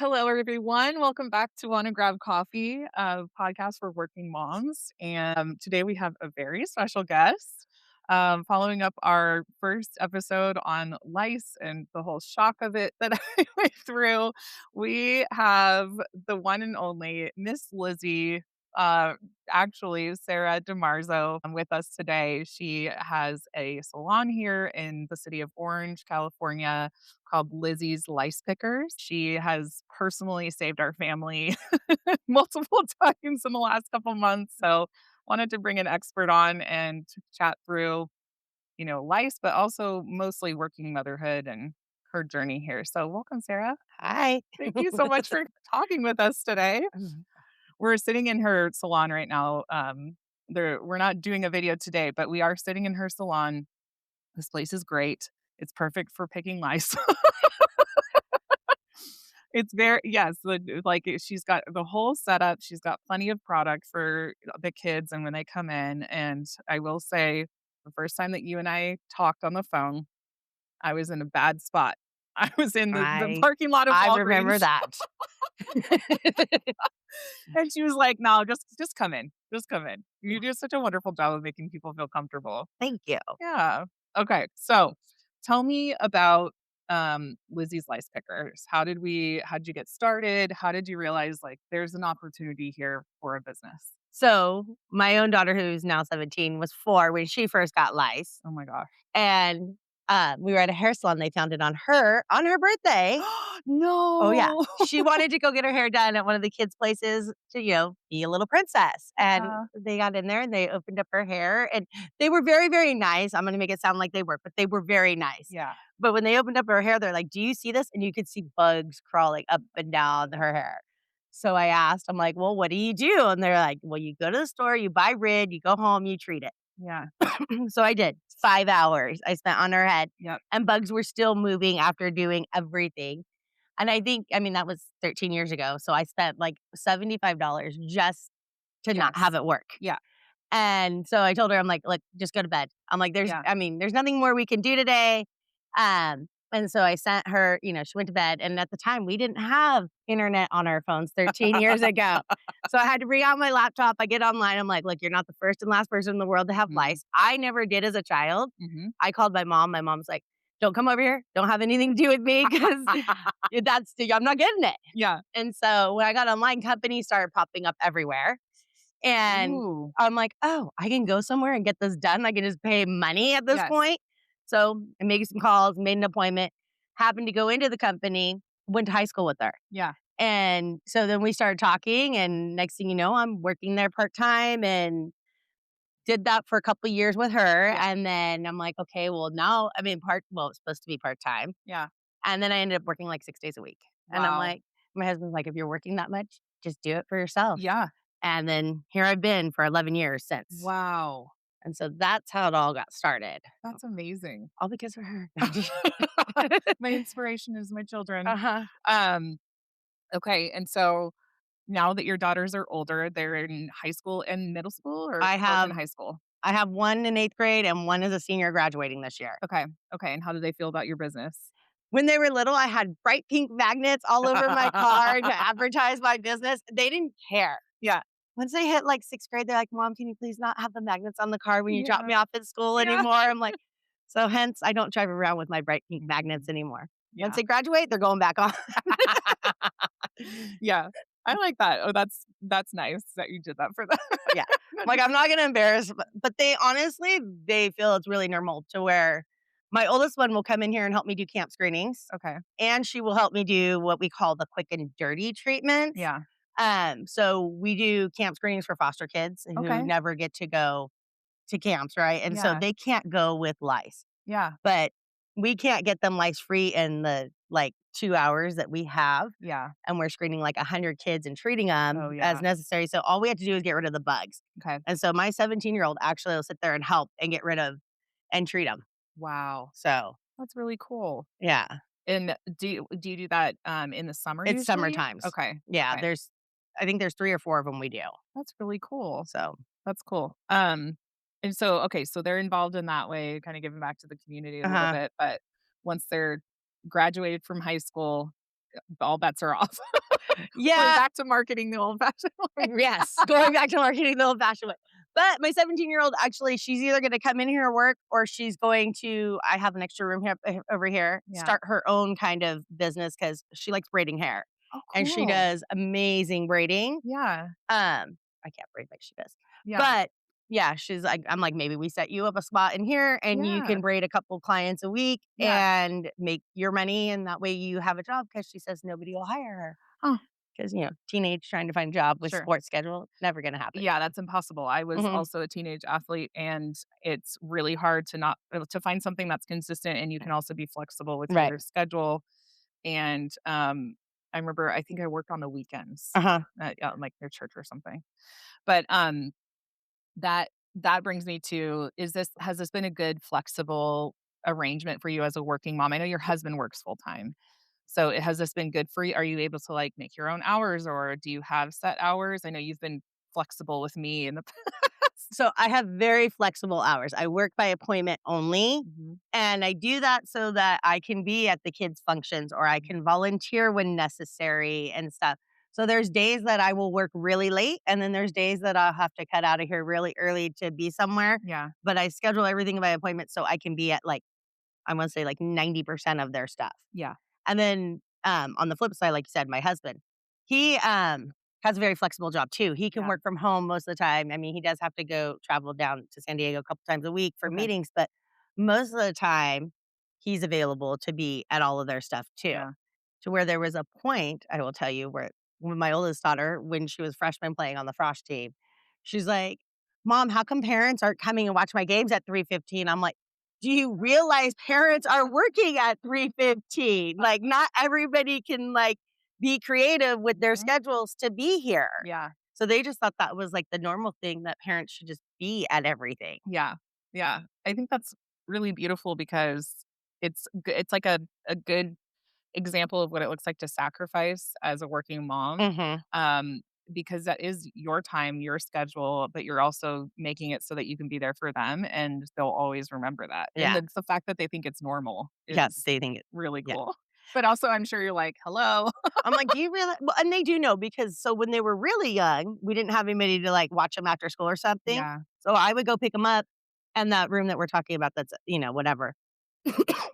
Hello, everyone. Welcome back to Wanna Grab Coffee, a podcast for working moms. And today we have a very special guest. Following up our first episode on lice and the whole shock of it that I went through, we have the one and only Miss Lizzie, uh, actually, Sarah DeMarzo, with us today. She has a salon here in the city of Orange, California, called Lizzie's Lice Pickers. She has personally saved our family multiple times in the last couple months. So wanted to bring an expert on and to chat through, lice, but also mostly working motherhood and her journey here. So welcome, Sarah. Hi. Thank you so much for talking with us today. Mhm. We're sitting in her salon right now. We're not doing a video today, but we are sitting in her salon. This place is great. It's perfect for picking lice. It's very yes, she's got the whole setup, she's got plenty of product for the kids and when they come in, and I will say, the first time that you and I talked on the phone, I was in a bad spot. I was in the I parking lot of I Walgreens, remember that. and she was like, "No, just come in. Just come in. You do such a wonderful job of making people feel comfortable." Thank you. Yeah. Okay. So tell me about Lizzie's Lice Pickers. How did you get started? How did you realize like there's an opportunity here for a business? So, my own daughter, who's now 17, was 4 when she first got lice, Oh my gosh. and, we were at a hair salon, they found it on her birthday. Oh, yeah. No. She wanted to go get her hair done at one of the kids' places to, be a little princess, and Yeah. they got in there and they opened up her hair, and they were very, very nice. I'm gonna make it sound like they were, but they were very nice. Yeah. But when they opened up her hair, they're like, "Do you see this?" And you could see bugs crawling up and down her hair. So I asked, I'm like, "Well, what do you do?" And they're like, "Well, you go to the store, you buy Rid, you go home, you treat it." Yeah. So I did. 5 hours I spent on her head, Yep. and bugs were still moving after doing everything. And I mean, that was 13 years ago, so I spent, like, $75 just to not have Yes. it work. Yeah. And so I told her, I'm like, "Look, just go to bed." I'm like, Yeah. there's nothing more we can do today." And so I sent her, she went to bed, and at the time, we didn't have internet on our phones 13 years ago. So I had to bring out my laptop, I get online, I'm like, "Look, you're not the first and last person in the world to have Mhm. lice." I never did as a child. Mhm. I called my mom's like, "Don't come over here, don't have anything to do with me, 'cause I'm not getting it." Yeah. And so when I got online, companies started popping up everywhere. And Ooh. I'm like, "Oh, I can go somewhere and get this done. I can just pay money at this Yes. point." So I made some calls, made an appointment, happened to go into the company, went to high school with her. Yeah. And so then we started talking, and next thing you know, I'm working there part-time and did that for a couple of years with her. Yeah. And then I'm like, "Okay, well, now," I mean, it's supposed to be part-time. Yeah. And then I ended up working like 6 days a week. And I'm Wow. like, my husband's like, "If you're working that much, just do it for yourself." Yeah. And then here I've been for 11 years since. Wow. And so that's how it all got started. That's amazing. All because of her. My inspiration is my children. Uh-huh. Um, okay, and so now that your daughters are older, they're in high school and middle school or I both in have high school? I have one in 8th grade and one is a senior graduating this year. Okay, okay, and how do they feel about your business? When they were little, I had bright pink magnets all over my car to advertise my business. They didn't care. Yeah, Once they hit like 6th grade, they're like, "Mom, can you please not have the magnets on the car when you drop yeah, me off at school yeah. anymore?" I'm like, so hence I don't drive around with my bright pink magnets Mhm. anymore. Once Yeah. they graduate, they're going back on. Yeah, I like that. Oh, that's nice that you did that for them. Yeah. Like, I'm not gonna embarrass, but they honestly, they feel it's really normal to where my oldest one will come in here and help me do camp screenings, Okay, and she will help me do what we call the quick and dirty treatments. yeah, So we do camp screenings for foster kids who okay, never get to go to camps, right? And so yeah, they can't go with lice, yeah, but we can't get them lice free in the, like, 2 hours that we have, yeah. and we're screening, like, 100 kids and treating Oh, them as yeah. necessary, so all we have to do is get rid of the bugs. Okay. And so my 17-year-old actually will sit there and help and get rid of and treat them. Wow, So, that's really cool. yeah, And do you do that, in the summer it's summer usually? times. Okay, Yeah, okay. I think there's 3 or 4 of them we do. That's really cool. So, That's cool. And so, okay, so they're involved in that way, kinda giving back to the community a little uh-huh. bit, but once they're graduated from high school, all bets are off. We're Yeah, back to marketing the old-fashioned way. yes, going back to marketing the old-fashioned way. But my 17-year-old, actually, she's either gonna come in here and work or she's going to I have an extra room here over here, Yeah. start her own kind of business because she likes braiding hair, Oh, and she cool. does amazing braiding. Yeah. I can't breathe like she does. Yeah. But yeah, she's like, I'm like, maybe we set you up a spot in here and you Yeah. can braid a couple clients a week Yeah. and make your money. And that way you have a job because she says nobody will hire her. Oh, Because, teenage trying to find a job with sure. sports schedule, never going to happen. Yeah, that's impossible. I was Hmm. also a teenage athlete, and it's really hard to not to find something that's consistent, and you can also be flexible with Right. your schedule. And, I remember I think I worked on the weekends Uh huh. at, like, their church or something. But, that brings me to, has this been a good flexible arrangement for you as a working mom? I know your husband works full time. So, has this been good for you? Are you able to, like, make your own hours, or do you have set hours? I know you've been flexible with me in the past. So I have very flexible hours. I work by appointment only. Mhm. And I do that so that I can be at the kids' functions or I can volunteer when necessary and stuff. So there's days that I will work really late, and then there's days that I'll have to cut out of here really early to be somewhere. Yeah, But I schedule everything by appointment so I can be at like, I want to say like 90% of their stuff. yeah, And then, on the flip side, like you said, my husband, he, has a very flexible job too. He can yeah. work from home most of the time. I mean, he does have to go travel down to San Diego a couple times a week for Okay. meetings, but most of the time, he's available to be at all of their stuff too. Yeah. To where there was a point, I will tell you, where when my oldest daughter, when she was freshman playing on the Frosh team, she's like, "Mom, how come parents aren't coming and watch my games at 3:15?" I'm like, do you realize parents are working at 3:15? Like, not everybody can, like, be creative with their Mhm. schedules to be here. Yeah, So they just thought that was, like, the normal thing that parents should just be at everything. yeah, yeah. I think that's really beautiful because it's like a good example of what it looks like to sacrifice as a working mom, Mhm. um, because that is your time, your schedule, but you're also making it so that you can be there for them, and they'll always remember that. And Yeah. the fact that they think it's normal Yeah, is they think it really yeah. cool. But also, I'm sure you're like, "Hello." I'm like, "Do you realize?" Well, and they do know because so when they were really young, we didn't have anybody to, like, watch them after school or something. Yeah, So I would go pick them up, and that room that we're talking about that's, whatever,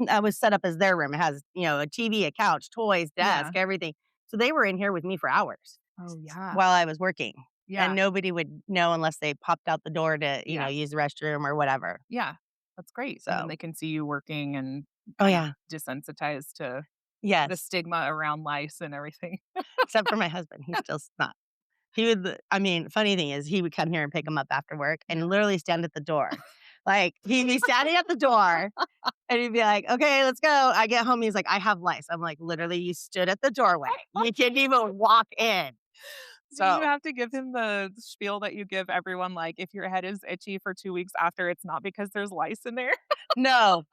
that was set up as their room. It has, a TV, a couch, toys, yeah. desk, everything. So they were in here with me for hours Oh, yeah. while I was working, and Yeah, nobody would know unless they popped out the door to, yeah, use the restroom or whatever. yeah. That's great, and then So they can see you working and oh, kind of yeah. desensitized to the Yes. stigma around lice and everything. Except for my husband. He's still not. He would I mean, funny thing is he would come here and pick him up after work and Yeah. literally stand at the door. Like, he'd be standing at the door and he'd be like, "Okay, let's go." I get home, he's like, "I have lice." I'm like, "Literally, you stood at the doorway. You couldn't even walk in." Do you So, have to give him the spiel that you give everyone, like, if your head is itchy for 2 weeks after, it's not because there's lice in there? no,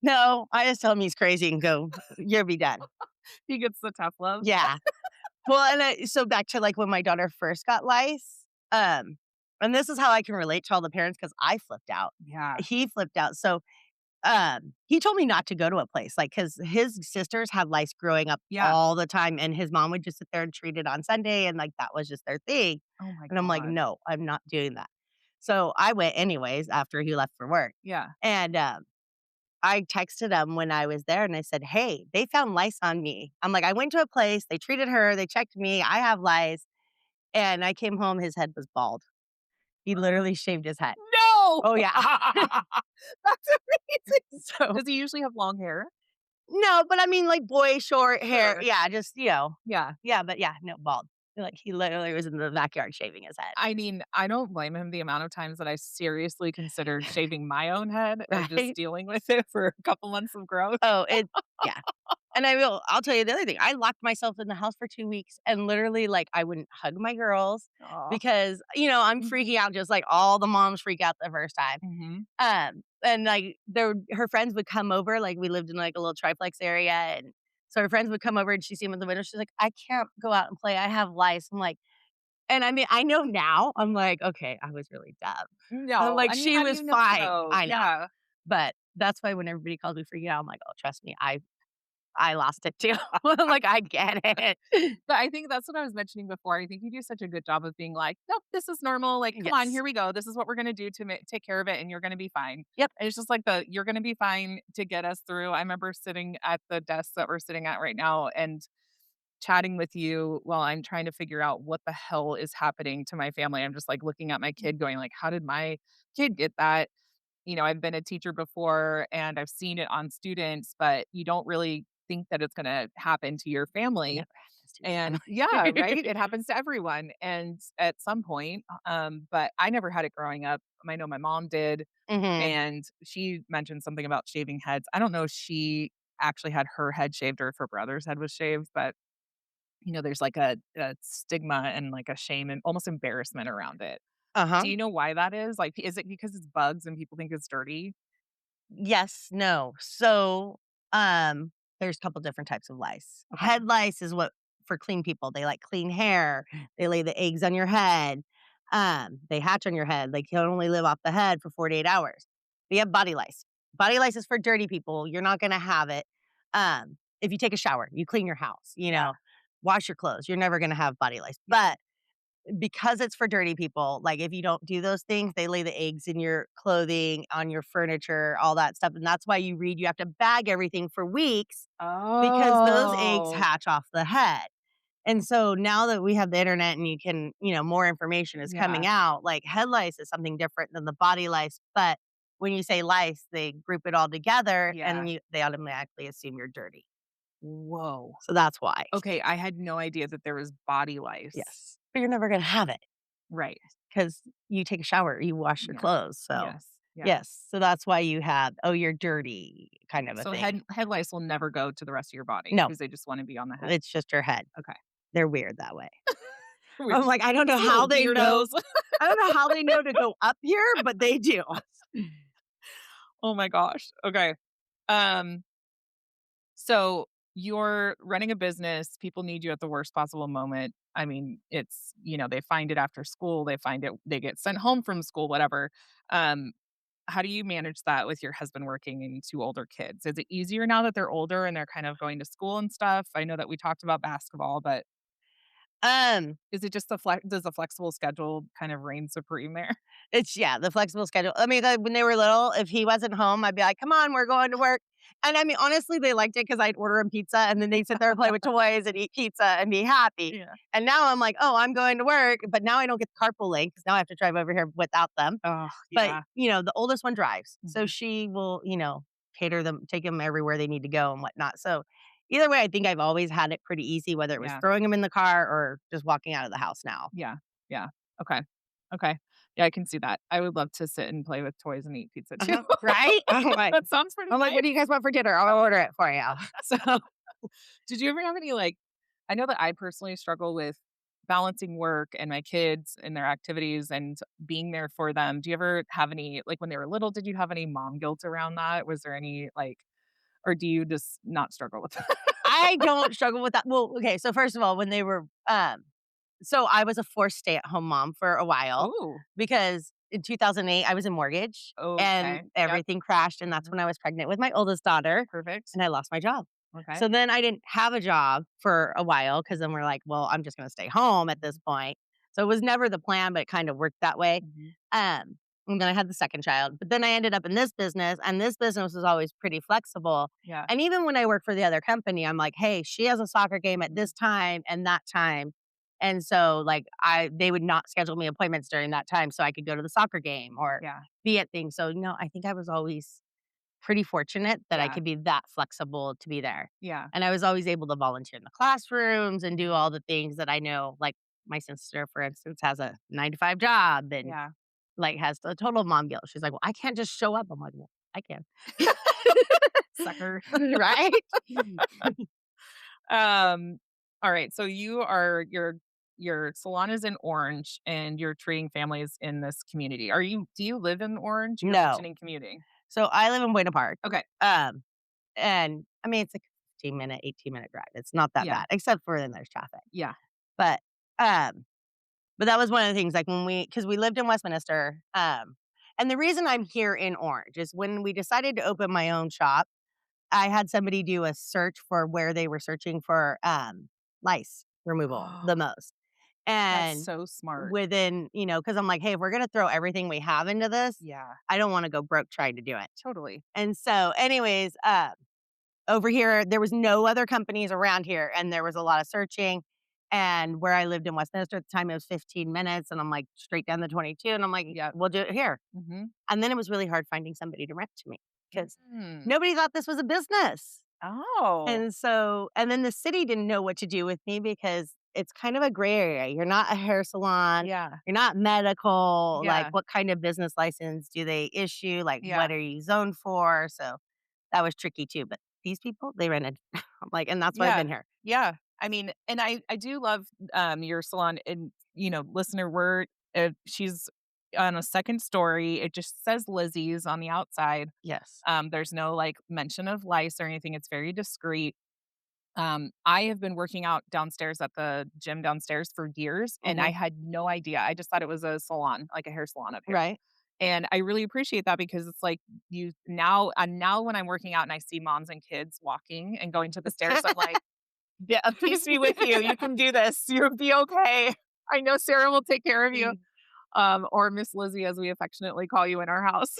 no, I just tell him he's crazy and go, "You'll be done." He gets the tough love? Yeah. Well, and so back to, like, when my daughter first got lice, and this is how I can relate to all the parents because I flipped out. Yeah. He flipped out. So, he told me not to go to a place, like, because his sisters had lice growing up Yeah. all the time, and his mom would just sit there and treat it on Sunday, and, like, that was just their thing. Oh my And I'm like, god. "No, I'm not doing that." So, I went anyways after he left for work, Yeah. and, I texted him when I was there, and I said, "Hey, they found lice on me." I'm like, "I went to a place, they treated her, they checked me, I have lice." And I came home, his head was bald. He literally shaved his head. No! Oh, yeah. That's amazing. So Does he usually have long hair? no, but I mean, like, boy short hair. Sure. Yeah, just, Yeah. yeah, but yeah, no, bald. Like, he literally was in the backyard shaving his head. I mean, I don't blame him the amount of times that I seriously considered shaving my own head and just Right? dealing with it for a couple months of growth. Oh, yeah. And I'll tell you the other thing. I locked myself in the house for 2 weeks and literally, like, I wouldn't hug my girls Aw. because, I'm freaking out just like all the moms freak out the first time. Mhm. And, like, her friends would come over, like, we lived in, like, a little triplex area, and so her friends would come over and she'd see them in the window, she's like, "I can't go out and play, I have lice." I'm like and I mean, I know now, I'm like, "Okay, I was really dumb." I'm No, like, I mean, "She how do was you know fine." though? I know. Yeah. But that's why when everybody calls me freaking out, I'm like, "Oh, trust me, I lost it too. I'm like, I get it. But I think that's what I was mentioning before. I think you do such a good job of being like, "Nope, this is normal. Like, come on, Yes. here we go. This is what we're gonna do to take care of it, and you're gonna be fine." Yep. And it's just like the "you're gonna be fine" to get us through. I remember sitting at the desk that we're sitting at right now and chatting with you while I'm trying to figure out what the hell is happening to my family. I'm just like looking at my kid, going like, "How did my kid get that?" I've been a teacher before and I've seen it on students, but you don't really think that it's gonna happen to your family. Never happens to And your yeah, right? family. It happens to everyone, and at some point, but I never had it growing up. I know my mom did, Mhm. and she mentioned something about shaving heads. I don't know if she actually had her head shaved or if her brother's head was shaved, but, there's like a stigma and like a shame and almost embarrassment around it. Uh-huh. Do you know why that is? Like, is it because it's bugs and people think it's dirty? Yes, no. So, there's a couple different types of lice. Okay. Head lice is what for clean people. They like clean hair. They lay the eggs on your head. They hatch on your head. They can only live off the head for 48 hours. We have body lice. Body lice is for dirty people. You're not gonna have it. If you take a shower, you clean your house, Yeah. wash your clothes, you're never gonna have body lice. But because it's for dirty people, like, if you don't do those things, they lay the eggs in your clothing, on your furniture, all that stuff, and that's why you have to bag everything for weeks because those eggs Oh. hatch off the head. And so now that we have the internet and more information is coming Yeah. out, like, head lice is something different than the body lice, but when you say lice, they group it all together Yeah. and they automatically assume you're dirty. Whoa. So that's why. Okay, I had no idea that there was body lice. Yes. But you're never gonna have it. Right. 'Cause you take a shower, you wash your Yeah. clothes, so Yes. Yeah. yes, so that's why you have, "Oh, you're dirty," kind Okay, of a so thing. head lice will never go to the rest of your body No, because they just wanna be on the head. it's just your head. Okay. They're weird that way. We're I'm just like, I don't know these how little they know weirdos. I don't know how they know to go up here, but they do. Oh my gosh. Okay. Um, so you're running a business, people need you at the worst possible moment. I mean, they find it after school, they get sent home from school, whatever. Um, how do you manage that with your husband working and 2 older kids? Is it easier now that they're older and they're kind of going to school and stuff? I know that we talked about basketball, but Um, is it just does the flexible schedule kind of reign supreme there? It's yeah, the flexible schedule. I mean, when they were little, if he wasn't home, I'd be like, "Come on, we're going to work." And I mean, honestly, they liked it because 'cause I'd order them pizza, and then they'd sit there and play with toys and eat pizza and be happy. Yeah. And now I'm like, "Oh, I'm going to work," but now I don't get the carpool lane because now I have to drive over here without them. Oh, But, yeah. the oldest one drives, so Mhm. she will, cater them take them everywhere they need to go and whatnot. So, either way, I think I've always had it pretty easy, whether it was Yeah. throwing them in the car or just walking out of the house now. Yeah. Yeah. Okay. Okay. Yeah, I can see that. I would love to sit and play with toys and eat pizza too. Uh-huh, right? That sounds pretty I'm like, nice. "What do you guys want for dinner? I'll order it for you." So Did you ever have any, like I know that I personally struggle with balancing work and my kids and their activities and being there for them. Do you ever have any like, when they were little, did you have any mom guilt around that? Was there any, like or do you just not struggle with that? I don't struggle with that. Well, okay, so first of all, when they were, so I was a forced stay-at-home mom for a while Ooh, because in 2008, I was in mortgage and okay. Yep. everything crashed, and that's Mhm. when I was pregnant with my oldest daughter, Perfect. and I lost my job. Okay. So then I didn't have a job for a while because then we're like, "Well, I'm just gonna stay home at this Mhm. point." So it was never the plan, but it kind of worked that way. Mhm. And then I had the second child, but then I ended up in this business, and this business was always pretty flexible. Yeah. And even when I worked for the other company, I'm like, "Hey, she has a soccer game at this time and that time." And so, like, they would not schedule me appointments during that time so I could go to the soccer game or Yeah. be at things. So, I think I was always pretty fortunate that I Yeah. could be that flexible to be there. Yeah. And I was always able to volunteer in the classrooms and do all the things that I know, like my sister, for instance, has a 9 to 5 job and Yeah. like has the total mom guilt. She's like, "Well, I can't just show up." I'm like, "Well, I can." Sucker. Right? Um, all right. So your salon is in Orange and you're treating families in this community. Do you live in Orange? You were No. mentioning commuting. So I live in Buena Park. Okay. And I mean, it's like a 15-minute, 18-minute drive. It's not that Yeah. bad, except for then there's traffic. Yeah. But, um, but that was one of the things, like, because we lived in Westminster, and the reason I'm here in Orange is when we decided to open my own shop, I had somebody do a search for where they were searching for, lice removal the most. That's And so smart. within, because I'm like, "Hey, if we're gonna throw everything we have into this, Yeah, I don't wanna go broke trying to do it." totally. And so anyways, over here, there was no other companies around here, and there was a lot of searching, and where I lived in Westminster at the time, it was 15 minutes, and I'm, like, straight down the 22, and I'm like, Yep. "We'll do it here." Mhm. And then it was really hard finding somebody to rent to me because Mm. nobody thought this was a business. Oh. And then the city didn't know what to do with me because it's kind of a gray area. You're not a hair salon. Yeah, You're not medical. Like, yeah, what kind of business license do they issue? Like, what yeah, are you zoned for? So that was tricky too. But these people, they rented. I'm like, and that's why I've yeah, been here. yeah. I mean, and I do love, your salon and, listener, she's on a second story. It just says Lizzie's on the outside. Yes. There's no, like, mention of lice or anything. It's very discreet. I have been working out downstairs at the gym downstairs for years, and Hmm. I had no idea. I just thought it was a salon, like a hair salon up here. Right. And I really appreciate that because it's like now when I'm working out and I see moms and kids walking and going to the stairs, I'm like, "Yeah, peace be with you. You can do this. You'll be okay. I know Sarah will take care of you." Or Miss Lizzie, as we affectionately call you in our house.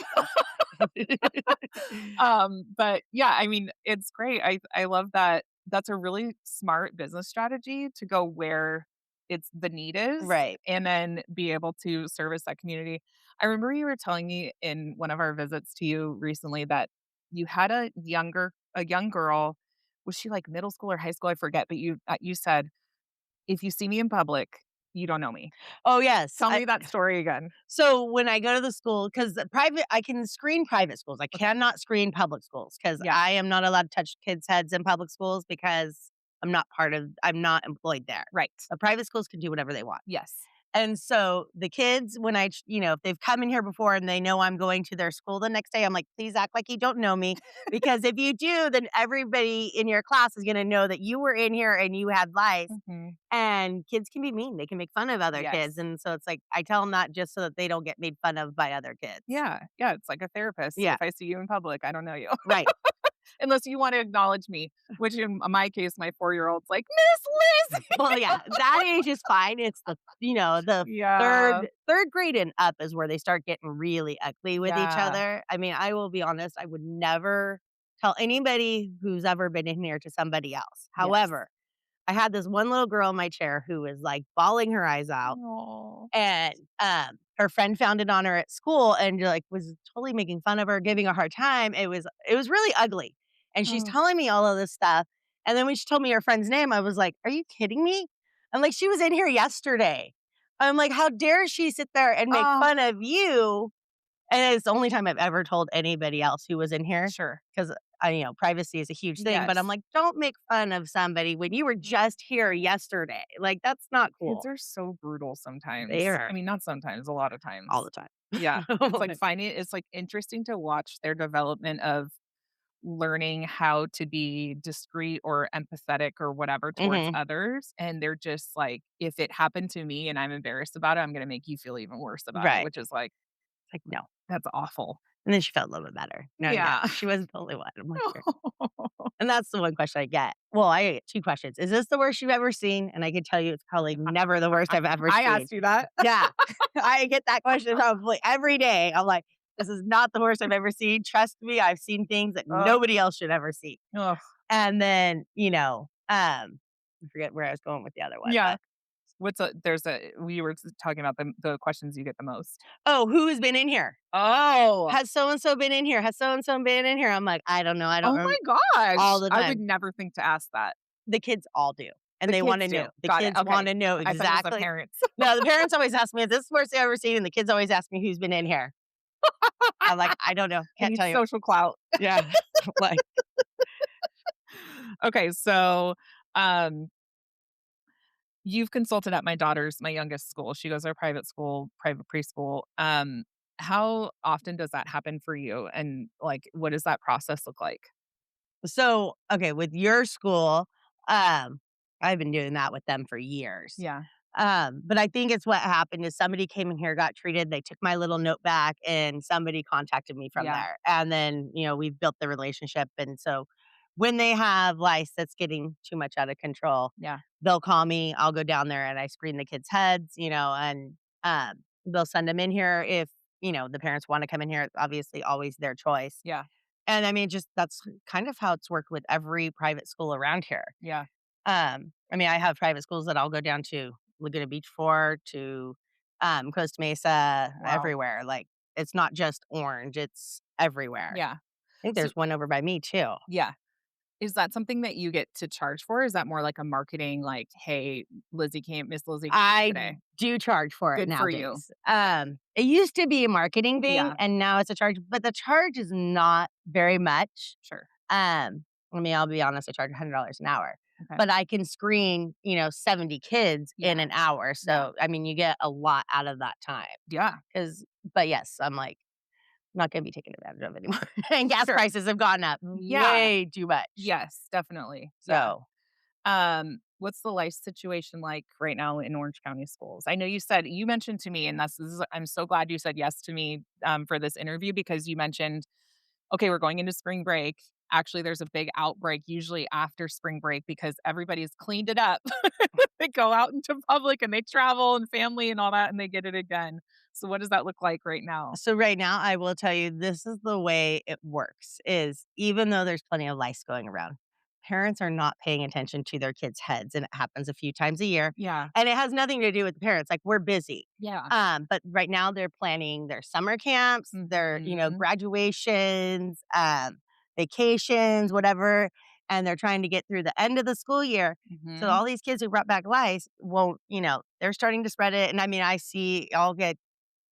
But yeah, I mean, it's great. I love that. That's a really smart business strategy to go where the need is Right. and then be able to service that community. I remember you were telling me in one of our visits to you recently that you had a young girl. Was she like middle school or high school? I forget, but you said, "If you see me in public, you don't know me." Oh, yes. Tell me that story again. So when I go to the school, because the private, I can screen private schools. I Okay. cannot screen public schools because Yeah. I am not allowed to touch kids' heads in public schools because I'm not employed there. Right. But private schools can do whatever they want. Yes. And so the kids, when if they've come in here before and they know I'm going to their school the next day, I'm like, please act like you don't know me. Because if you do, then everybody in your class is going to know that you were in here and you had lice. Mhm. And kids can be mean. They can make fun of other kids. Yes. And so it's like, I tell them that just so that they don't get made fun of by other kids. Yeah. Yeah, it's like a therapist. Yeah. If I see you in public, I don't know you. Right. Unless you want to acknowledge me, which in my case, my 4-year-old's like, "Miss Liz." Well, yeah, that age is fine. It's the Yeah. third grade and up is where they start getting really ugly with each Yeah. other. I mean, I will be honest, I would never tell anybody who's ever been in here to somebody else. Yes. However, I had this one little girl in my chair who was, like, bawling her eyes out, Oh. and, her friend found it on her at school and, like, was totally making fun of her, giving her a hard time. It was really ugly, and she's Oh. telling me all of this stuff, and then when she told me her friend's name, I was like, "Are you kidding me?" I'm like, "She was in here yesterday." I'm like, "How dare she sit there and make Oh, fun of you?" And it's the only time I've ever told anybody else who was in here sure. 'cause privacy is a huge thing, but I'm Yes. like, "Don't make fun of somebody when you were just here yesterday." Like, that's not Kids cool. are so brutal They sometimes. I are mean, not sometimes, a lot of all times. the time. Yeah. It's like interesting to watch their development of learning how to be discreet or empathetic or whatever towards Mhm. others, and they're just like, "If it happened to me and I'm embarrassed about it, I'm gonna make you feel even worse about it," Right. which is like, It's like, "No." that's awful. And then she felt a little bit better. No, yeah, Yeah. she wasn't the only one. I'm like, "Sure." And that's the one question I get. Well, I get 2 questions. "Is this the worst you've ever seen?" And I can tell you it's probably never the worst I've ever I seen. asked you that. Yeah. I get that question probably every day. I'm like, "This is not the worst I've ever seen. Trust me, I've seen things that Ugh, nobody else should ever see." ugh. And then, I forget where I was going with the other one, Yeah. but We were talking about the questions you get the most. "Oh, who has been in here? Oh. Has so and so been in here? Has so and so been in here?" I'm like, "I don't know. I don't Oh remember." my All gosh. the I would time. never think to ask that. The kids all do, and The they kids wanna do. know. The Got it, kids okay. wanna know I thought it was the exactly. parents. No, the parents always ask me, "Is this the worst I've ever seen?" And the kids always ask me, "Who's been in here?" I'm like, "I don't know. I Can't need tell you." social clout. Yeah. Like, Okay, so, um, you've consulted at my youngest school. She goes to a private school, private preschool. How often does that happen for you? And, like, what does that process look like? so, okay, with your school, um, I've been doing that with them for years. Yeah. But I think it's what happened is somebody came in here, got treated, they took my little note back, and somebody contacted me from Yeah. there. And then, we've built the relationship. And so when they have lice that's getting too much out of control, Yeah. they'll call me. I'll go down there and I screen the kids' heads, and they'll send them in here if, the parents want to come in here. It's obviously always their choice. Yeah. And I mean, just that's kind of how it's worked with every private school around here. Yeah. I mean, I have private schools that I'll go down to Laguna Beach for, to Costa Mesa, Wow. everywhere. Like, it's not just Orange, it's everywhere. Yeah. I think So there's one over by me too. yeah. Is that something that you get to charge for? Is that more like a marketing, like, "Hey, Miss Lizzie came I today." do charge for it Good for you. nowadays. It used to be a marketing thing, Yeah, and now it's a charge, but the charge is not very much. sure. I mean, I'll be honest, I charge $100 an hour, Okay. but I can screen, 70 kids in Yeah, an hour. yeah, So, I mean, you get a lot out of that time. yeah, 'Cause but yes, I'm like, not gonna be taken advantage of anymore. And gas sure. prices have gone up Yeah, way too much. yes, definitely, yeah. So, What's the life situation like right now in Orange County schools? I know you mentioned to me, and this is I'm so glad you said yes to me, for this interview because you mentioned, "Okay, we're going into spring break." Actually, there's a big outbreak usually after spring break because everybody's cleaned it up. They go out into public and they travel and family and all that, and they get it again. So what does that look like right now? so right now, I will tell you, this is the way it works, is even though there's plenty of lice going around, parents are not paying attention to their kids' heads, and it happens a few times a year, Yeah. and it has nothing to do with the parents, like, we're busy. Yeah. But right now they're planning their summer camps, their, Mhm. graduations, vacations, whatever, and they're trying to get through the end of the school year. So Mhm. all these kids who brought back lice won't, they're starting to spread it. And I mean, I'll get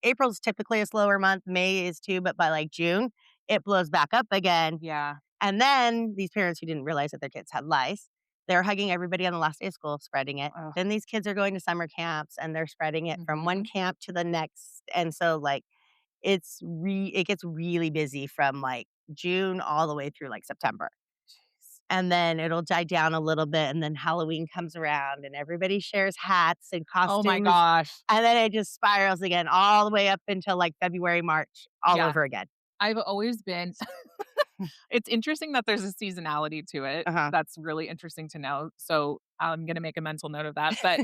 April's typically a slower month, May is too, but by like June, it blows back up again. Yeah. And then these parents who didn't realize that their kids had lice, they're hugging everybody on the last day of school, spreading it. Ugh. Then these kids are going to summer camps and they're spreading it from one Mhm. camp to the next. And so like it gets really busy from like June all the way through like September. Jeez. And then it'll die down a little bit and then Halloween comes around and everybody shares hats and Oh my costumes. gosh. And then it just spirals again all the way up until like February, March, all Yeah. over again. I've always been it's interesting that there's a seasonality to it. Uh-huh. That's really interesting to know. So, I'm gonna make a mental note of that, but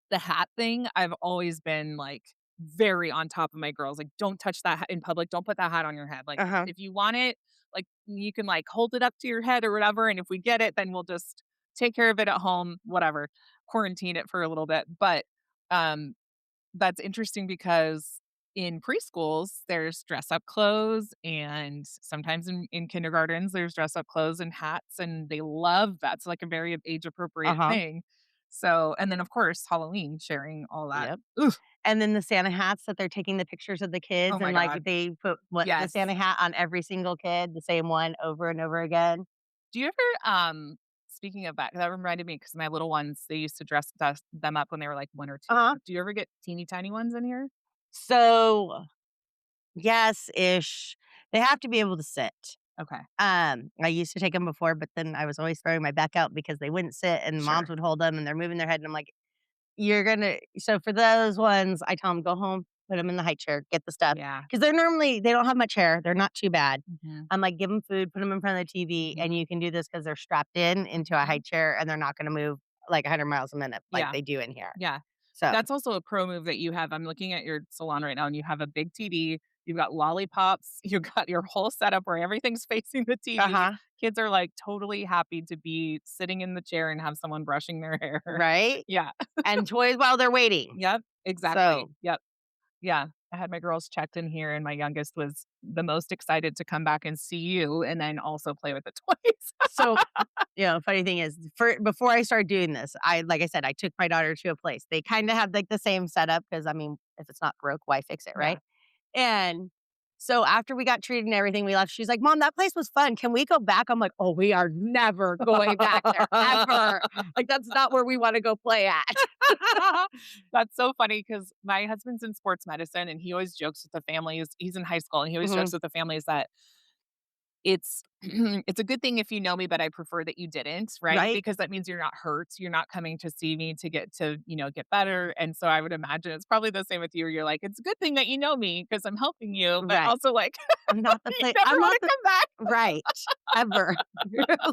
the hat thing, I've always been, like, very on top of my girls, like, "Don't touch that hat in public, don't put that hat on your head, like, Uh-huh. if you want it, like, you can, like, hold it up to your head or whatever, and if we get it, then we'll just take care of it at home, whatever, quarantine it for a little bit," but, um, that's interesting because in preschools, there's dress up clothes, and sometimes in kindergartens, there's dress up clothes and hats, and they love that. It's like a very age appropriate Uh-huh. thing. So, and then of course, Halloween, sharing all that. Yep. Oof. And then the Santa hats that they're taking the pictures of the Oh kids my and like God. they put the Yes. Santa hat on every single kid, the same one over and over again. Do you ever, speaking of that reminded me because my little ones, they used to dress them up when they were like 1 or 2. Uh-huh. Do you ever get teeny tiny ones in here? So yes-ish. They have to be able to sit. Okay. I used to take them before, but then I was always throwing my back out because they wouldn't sit and moms Sure. would hold them and they're moving their head and I'm like, "You're gonna" so for those ones, I tell them, "Go home, put them in the high chair, get the stuff Yeah. because they don't have much hair, they're not too bad. Mhm. I'm like, "Give them food, put them in front of the TV, and Mhm. you can do this because 'cause they're strapped in into a high Mhm. chair and they're not gonna move like 100 miles a minute like Yeah. they do in here." Yeah. So That's also a pro move that you have. I'm looking at your salon right now, and you have a big TV, you've got lollipops, you got your whole setup where everything's facing the TV. uh-huh, Kids are, like, totally happy to be sitting in the chair and have someone brushing their hair. right? Yeah. And toys while they're waiting. Yep, exactly. So Yep. Yeah. I had my girls checked in here, and my youngest was the most excited to come back and see you and then also play with the toys. so funny thing is, for before I started doing this, like I said, I took my daughter to a place. They kinda have, like, the same setup because I mean, if it's not broke, why fix it, Yeah. right? And so after we got treated and everything, we left. She's like, "Mom, that place was fun. Can we go back?" I'm like, "Oh, we are never going back there, ever. Like, that's not where we wanna go play at." That's so funny because my husband's in sports medicine, and he always jokes with the families he's in high school, and he always jokes Mhm. with the families that it's it's a good thing if you know me, but I prefer that you didn't, right? Right? Because that means you're not hurt. You're not coming to see me to get to, get better. And so I would imagine it's probably the same with you. You're like, it's a good thing that you know me because I'm helping you, but Right. also like I'm not the you never I'm want not to the come back. right, ever.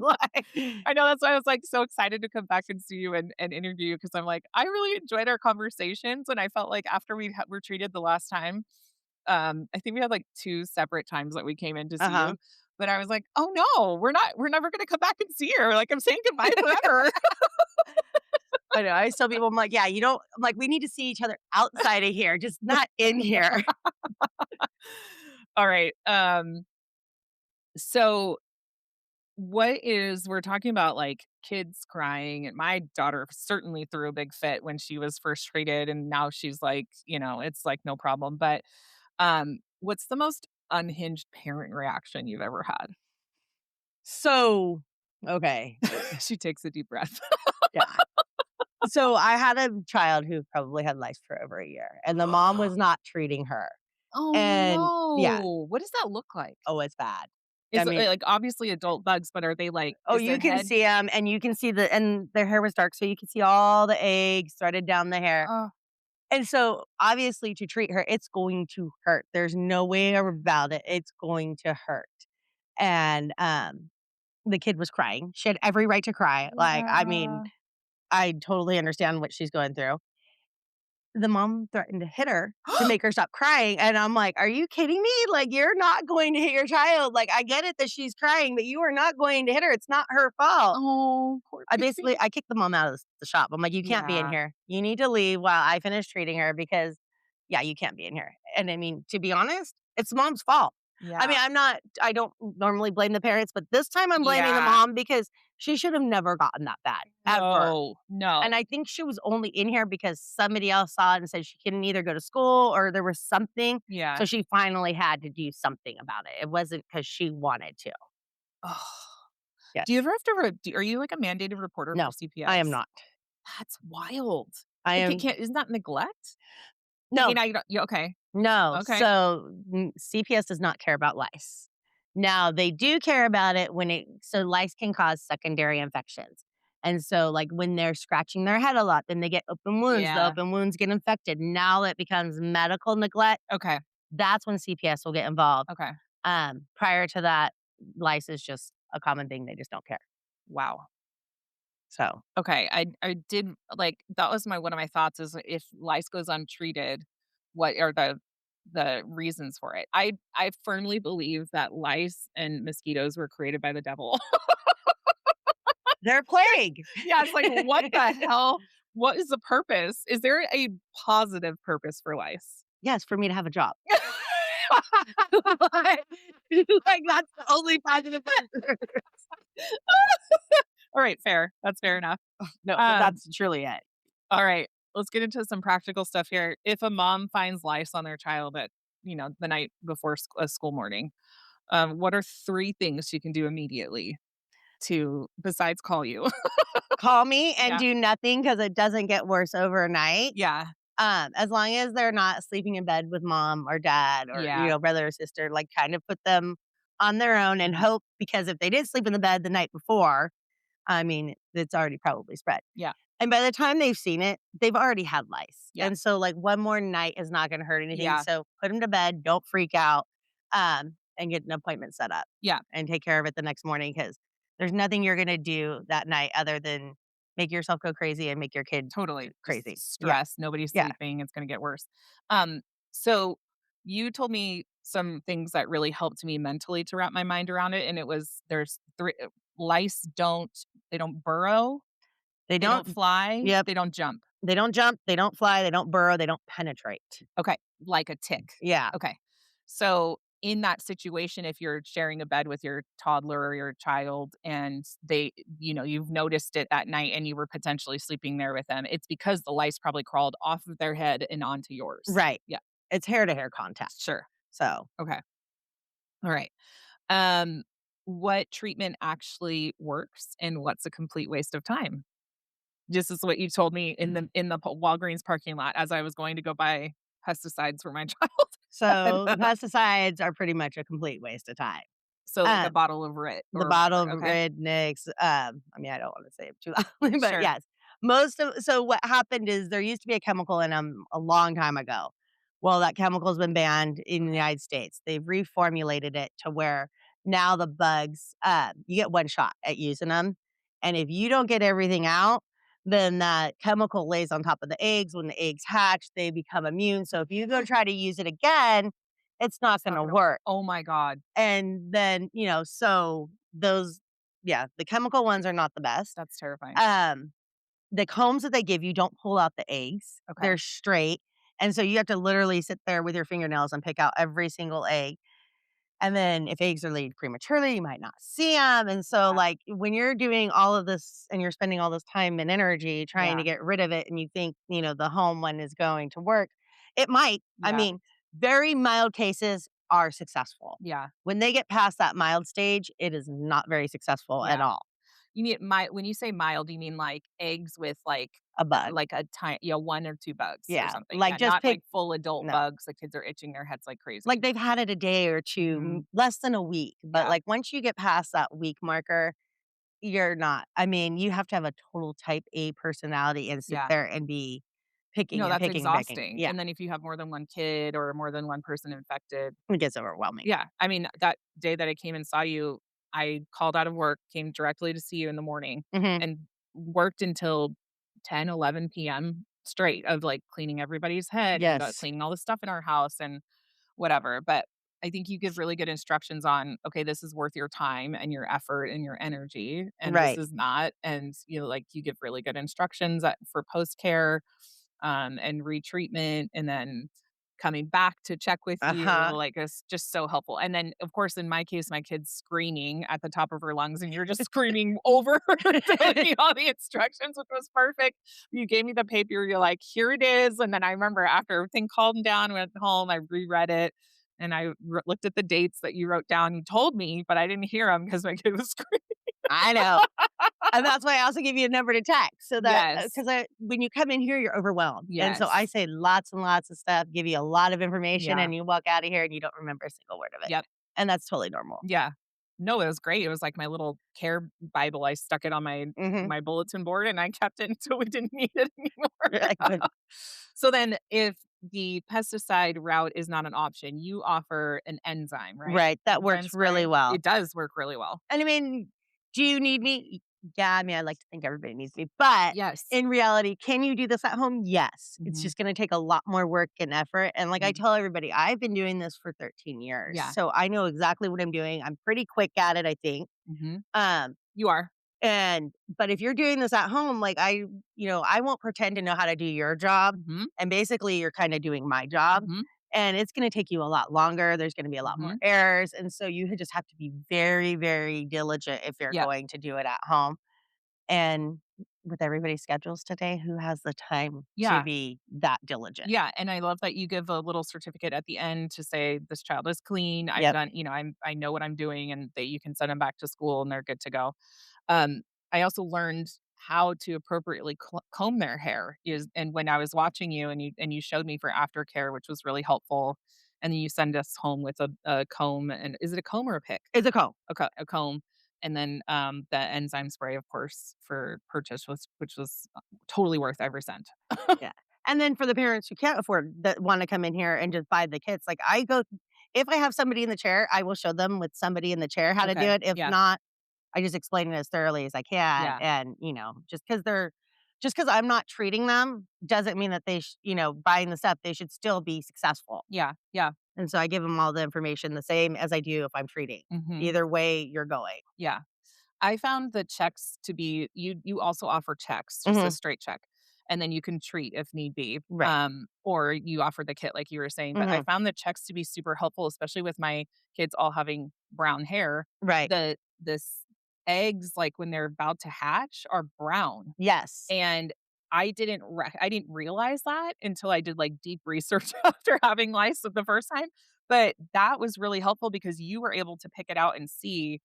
Like I know that's why I was like so excited to come back and see you and interview you because I'm like, I really enjoyed our conversations. And I felt like after were treated the last time, I think we had like two separate times that we came in to see uh-huh. you. But I was like, oh no, we're never gonna come back and see her. Like I'm saying goodbye forever. I know, I tell people, I'm like, "Yeah, you don't" I'm like, "We need to see each other outside of here, just not in here." All right. So we're talking about like kids crying, and my daughter certainly threw a big fit when she was first treated, and now she's like, it's like no problem. But what's the most unhinged parent reaction you've ever had? So, okay, She takes a deep breath. yeah. So, I had a child who probably had lice for over a year, and the mom was not treating her, Oh, and yeah. no. What does that look like? Oh, it's bad. I Is it, mean like, obviously adult bugs, but are they like oh, is you it can head? see them, and you can see and their hair was dark, so you can see all the eggs threaded down the hair. Oh, And so, obviously, to treat her, it's going to hurt. There's no way about it. It's going to hurt. And, the kid was crying. She had every right to cry. Like, I mean, yeah. I totally understand what she's going through. The mom threatened to hit her to make her stop crying, and I'm like, "Are you kidding me? Like, you're not going to hit your child. Like, I get it that she's crying, but you are not going to hit her. It's not her fault." Oh, poor baby. I kicked the mom out of the shop. I'm like, "You can't be in Yeah, here. You need to leave while I finish treating her because, yeah, you can't be in here." And I mean, to be honest, it's mom's fault. I mean, yeah, I don't normally blame the parents, but this time I'm blaming the yeah. mom because she should have never gotten that bad, ever. No, no. And I think she was only in here because somebody else saw it and said she couldn't either go to school or there was something. Yeah. So she finally had to do something about it. It wasn't because she wanted to. Ugh. Do you Yes. ever have to are you like a mandated reporter for No, I am CPS? not. That's wild. I Like, am can't isn't that neglect? no. Now you don't yeah, okay. No, Okay. so, CPS does not care about lice. Now, they do care about it so lice can cause secondary infections, and so, like, when they're scratching their head a lot, then they get open wounds, the Yeah. open wounds get infected. Now it becomes medical neglect, Okay. that's when CPS will get involved. Okay. Prior to that, lice is just a common thing, they just don't care. Wow. So, Okay, I did like that was my one of my thoughts is if lice goes untreated, what are the reasons for it? I firmly believe that lice and mosquitoes were created by the devil. they're a plague. Yeah, it's like what the hell? What is the purpose? Is there a positive purpose for lice? Yes, for me to have a job. Like, that's the only positive All right, fair. That's fair enough. No, but Um, that's truly it. all right, let's get into some practical stuff here. If a mom finds lice on their child at, the night before a school morning, what are 3 things she can do immediately to besides call you? Call me and Yeah. do nothing because it doesn't get worse overnight. Yeah. As long as they're not sleeping in bed with mom or dad or, Yeah. brother or sister, like, kind of put them on their own and hope because if they did sleep in the bed the night before, I mean, it's already probably spread. Yeah. And by the time they've seen it, they've already had lice. Yeah. And so, like, one more night is not gonna hurt anything. Yeah. So put them to bed, don't freak out, and get an appointment set up Yeah. and take care of it the next morning because there's nothing you're gonna do that night other than make yourself go crazy and make your kid Totally. crazy. Just Yeah, stress, nobody's yeah. sleeping, it's gonna get worse. So you told me some things that really helped me mentally to wrap my mind around it, and it was there's 3 lice they don't burrow, They they don't don't fly, Yep. they don't jump. They don't jump, they don't fly, they don't burrow, they don't penetrate. Okay, like a tick. Yeah. Okay. So in that situation, if you're sharing a bed with your toddler or your child and you've noticed it that night and you were potentially sleeping there with them, it's because the lice probably crawled off of their head and onto yours. Right. Yeah, It's hair to hair contact. sure. So, Okay. All right. Um, what treatment actually works and what's a complete waste of time? This is what you told me in the Walgreens parking lot as I was going to go buy pesticides for my child. so the pesticides are pretty much a complete waste of time. So, like a Um, bottle of Rit the or bottle whatever, of okay? Red Nix, I mean, I don't wanna say it too loudly, but Sure. yes. So what happened is there used to be a chemical in them a long time ago. Well, that chemical's been banned in the Okay. United States. They've reformulated it to where now the bugs, you get one shot at using them, and if you don't get everything out, then that chemical lays on top of the eggs. When the eggs hatch, they become immune, so if you go try to use it again, it's not It's not gonna gonna work. work. Oh my god. And then, so those yeah, the chemical ones are not the best. That's terrifying. Um, the combs that they give you don't pull out the eggs. Okay. They're straight, and so you have to literally sit there with your fingernails and pick out every single egg. And then if eggs are laid prematurely, you might not see them. And so, Yeah. like, when you're doing all of this and you're spending all this time and energy trying to Yeah. get rid of it and you think, the home one is going to work, it might. I Yeah. mean, very mild cases are successful. Yeah. When they get past that mild stage, it is not very successful at Yeah. all. You mean when you say mild, you mean like eggs with A bug. like a tiny, 1 or 2 bugs or Yeah. something. Like Yeah, just not pick like full adult no. bugs. The kids are itching their heads like Like crazy. they've had it a day or two, Mhm. less than a week. But Yeah. like once you get past that week marker, you're not. I mean, you have to have a total type A personality and sit Yeah. there and be picking No, and that's picking and picking. exhausting. Yeah, And then if you have more than 1 kid or more than 1 person infected, it gets overwhelming. yeah. I mean, that day that I came and saw you, I called out of work, came directly to see you in the morning, Mhm. and worked until 10, 11 p.m. straight of, like, cleaning everybody's head and Yes. cleaning all the stuff in our house and whatever. But I think you give really good instructions on, okay, this is worth your time and your effort and your energy, and this Right. is not. And like you give really good instructions for post care, and retreatment, and then coming back to check with you. Uh-huh. Like it's just so helpful. And then, of course, in my case, my kid's screaming at the top of her lungs, and you're just screaming over her, telling me all the instructions, which was perfect. You gave me the paper. You're like, here it is. And then I remember after everything calmed down, went home, I reread it. And I looked at the dates that you wrote down. You told me, but I didn't hear them because my kid was screaming. I know. And that's why I also give you a number to text so that Yes. because when you come in here, you're overwhelmed. And so I Yes. say lots and lots of stuff, give you a lot of information, Yeah. and you walk out of here and you don't remember a single word of it. Yep. And that's totally normal. Yeah. No, it was great. It was like my little care Bible. I stuck it on Mhm. my bulletin board, and I kept it until we didn't need it You're like, anymore. "Good." So then if the pesticide route is not an option, you offer an enzyme, right? Right, that Enzyme works really spray? well. It does work really well. And I mean, do you need me? Yeah, I mean, I like to think everybody needs me, but Yes. in reality, can you do this at home? Yes. It's Mhm. just gonna take a lot more work and effort, and like I Mhm. tell everybody, I've been doing this for 13 years, Yeah. so I know exactly what I'm doing. I'm pretty quick at it, I think. Mhm. Um, You are. but if you're doing this at home, like I won't pretend to know how to do your job, Mhm. and basically you're kinda doing my job, Mhm. and it's gonna take you a lot longer, there's gonna be a lot more Mhm. errors, and so you just have to be very, very diligent if you're Yep. going to do it at home, and with everybody's schedules today, who has the time to Yeah. be that diligent? Yeah, and I love that you give a little certificate at the end to say this child is clean. I've Yep. done, I know what I'm doing, and that you can send them back to school and they're good to go. Um, I also learned how to appropriately comb their hair is, and when I was watching you and you showed me for aftercare, which was really helpful. And then you send us home with a comb, and is it a comb or a pick? It's a call. A comb, and then the enzyme spray, of course, for purchase was which was totally worth every cent. Yeah. And then for the parents who can't afford that wanna come in here and just buy the kits, like, I go if I have somebody in the chair, I will show them with somebody in the chair how to do Okay. it. If Yeah. not, I just explain it as thoroughly as I can, Yeah. and, just because 'cause I'm not treating them doesn't mean that they buying the stuff, they should still be successful. Yeah. Yeah. And so I give them all the information the same as I do if I'm treating. Mhm. Either way, you're going. Yeah. I found the checks to be, you also offer checks, just a Mhm. straight check, and then you can treat if need be, Right. or you offer the kit like you were saying. But I Mhm. found the checks to be super helpful, especially with my kids all having brown hair. Right. This eggs, like, when they're about to hatch, are brown, Yes. and I didn't realize that until I did, like, deep research after having lice the first time. But that was really helpful because you were able to pick it out and see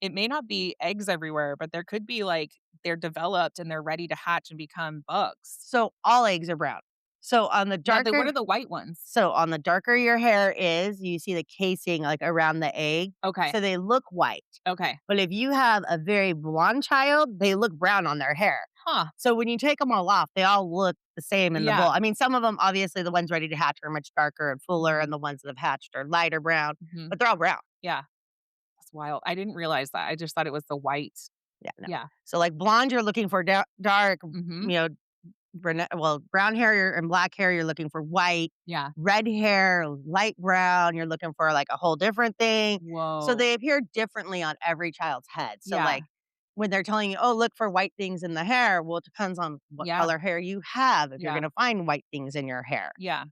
it may not be eggs everywhere, but there could be, like, they're developed and they're ready to hatch and become bugs. So all eggs are brown. So Now, what are the white ones? on the darker your hair is, you see the casing, like, around the egg, Okay. so they look white. Okay. But if you have a very blonde child, they look brown on their hair. Huh. So when you take them all off, they all look the same in the bowl. Yeah. I mean, some of them, obviously, the ones ready to hatch are much darker and fuller, Mhm. and the ones that have hatched are lighter brown, Mhm. but they're all brown. Yeah. That's wild. I didn't realize that. I just thought it was the white. Yeah, no. Yeah. So, like, blonde, you're looking for dark, Mhm. you know, brown hair and black hair, you're looking for white. Yeah. Red hair, light brown, you're looking for, like, a whole different thing. So Whoa. they appear differently on every child's head. So, Yeah. like, when they're telling you, "Oh, look for white things in the hair," well, it depends on what Yeah. color hair you have if you're Yeah. gonna find white things in your hair. Yeah.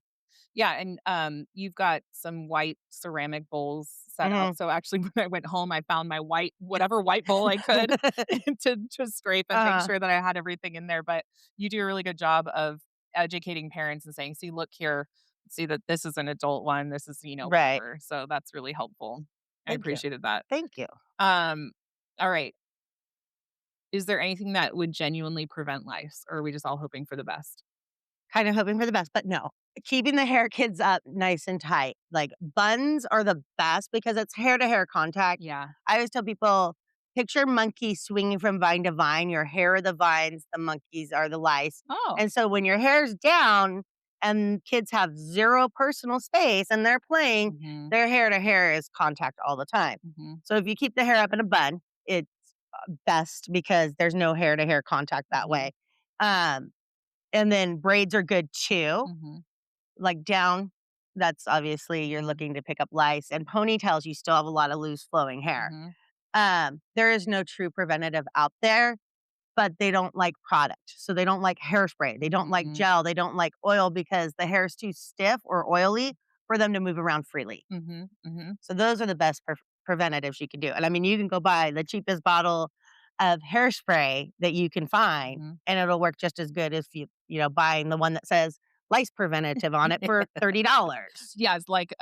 Yeah, and, you've got some white ceramic bowls set out, Mhm. so actually, when I went home, I found my whatever white bowl I could to scrape and make Uh-huh. sure that I had everything in there, but you do a really good job of educating parents and saying, "See, look here, see that this is an adult one, this is, Right. whatever," so that's really helpful. I Thank you. appreciated that. Thank you. Um, alright, is there anything that would genuinely prevent lice, or are we just all hoping for the best? Kind of hoping for the best, but no. Keeping the hair kids up nice and tight. Like, buns are the best because it's hair to hair contact. Yeah. I always tell people, picture monkeys swinging from vine to vine. Your hair are the vines, the monkeys are the lice. Oh. And so when your hair's down and kids have zero personal space and they're playing, Mhm. their hair to hair is contact all the time. Mhm. So if you keep the hair up in a bun, it's best because there's no hair to hair contact that Mhm. way. Um, and then braids are good too, Mhm. like down. That's obviously you're Mhm. looking to pick up lice, and ponytails, you still have a lot of loose flowing hair. Mhm. There is no true preventative out there, but they don't like product. So they don't like hairspray. They don't like Mhm. gel. They don't like oil because the hair is too stiff or oily for them to move around freely. Mhm. Mhm. So those are the best preventatives you can do. And I mean, you can go buy the cheapest bottle of hairspray that you can find, Mhm. and it'll work just as good as buying the one that says lice preventative on it for $30. Yeah, it's like,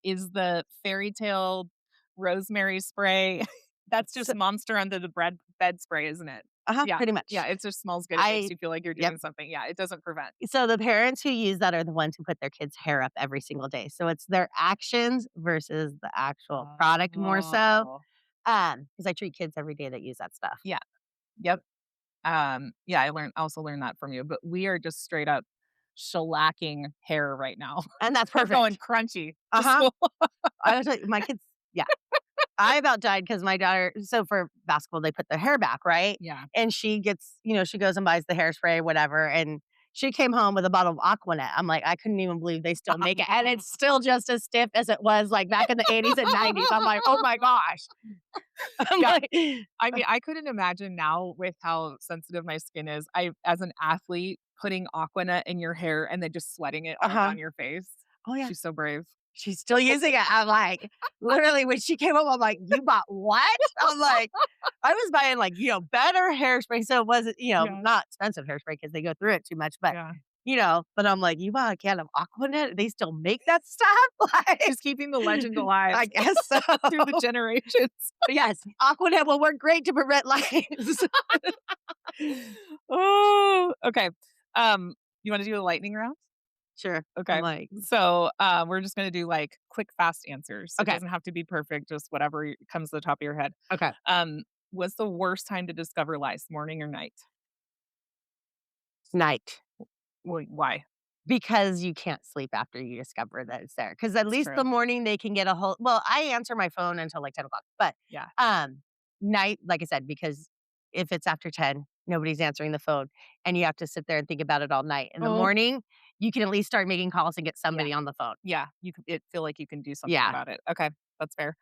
is the fairy tale rosemary spray that's So, just Monster under the bed spray, isn't it? Yeah. pretty Yeah, much. it just smells good, it makes I you feel like you're Yep. doing something. Yeah, it doesn't prevent. So the parents who use that are the ones who put their kids' hair up every single day. So it's their actions versus the actual product more so. Oh. Because I treat kids every day that use that stuff. Yeah. Yep. Yeah, I also learned that from you, but we are just straight up shellacking hair right now. And that's We're going perfect. crunchy to Uh-huh. school. I was like, my kids, yeah. I about died because my daughter, so for basketball, they put their hair back, right? Yeah. And she gets, she goes and buys the hairspray, whatever. And she came home with a bottle of Aquanet. I'm like, I couldn't even believe they still make it. And it's still just as stiff as it was like back in the 80s and 90s. I'm like, oh my gosh. I'm Yeah. like, I mean, I couldn't imagine now with how sensitive my skin is. As an athlete, putting Aquanet in your hair and then just sweating it all uh-huh. down your face. Oh yeah. She's so brave. She's still using it. I'm like, literally, when she came home, I'm like, you bought what? I'm like, I was buying like, better hairspray. So it wasn't, Yeah. not expensive hairspray because they go through it too much. But, Yeah. but I'm like, you bought a can of Aquanet? They still make that stuff? Like, She's keeping the legend alive I guess so. through the generations. Yes, Aquanet will work great to prevent lice. Oh, okay. You wanna do a lightning round? Sure. I'm Okay. like, So, we're just gonna do, like, quick, fast answers. It okay, doesn't have to be perfect, just whatever comes to the top of your head. okay. What's the worst time to discover lice, morning or night? Night. Why? Because you can't sleep after you discover that it's there. Because at It's least the true. morning they can get a whole I answer my phone until, like, 10 o'clock, but, Yeah. night, like I said, because if it's after 10, nobody's answering the phone, and you have to sit there and think about it all night. In the Oh. morning, you can at least start making calls and get Yeah. somebody on the phone. Yeah, feel like you can do something Yeah. about it. Okay, that's fair.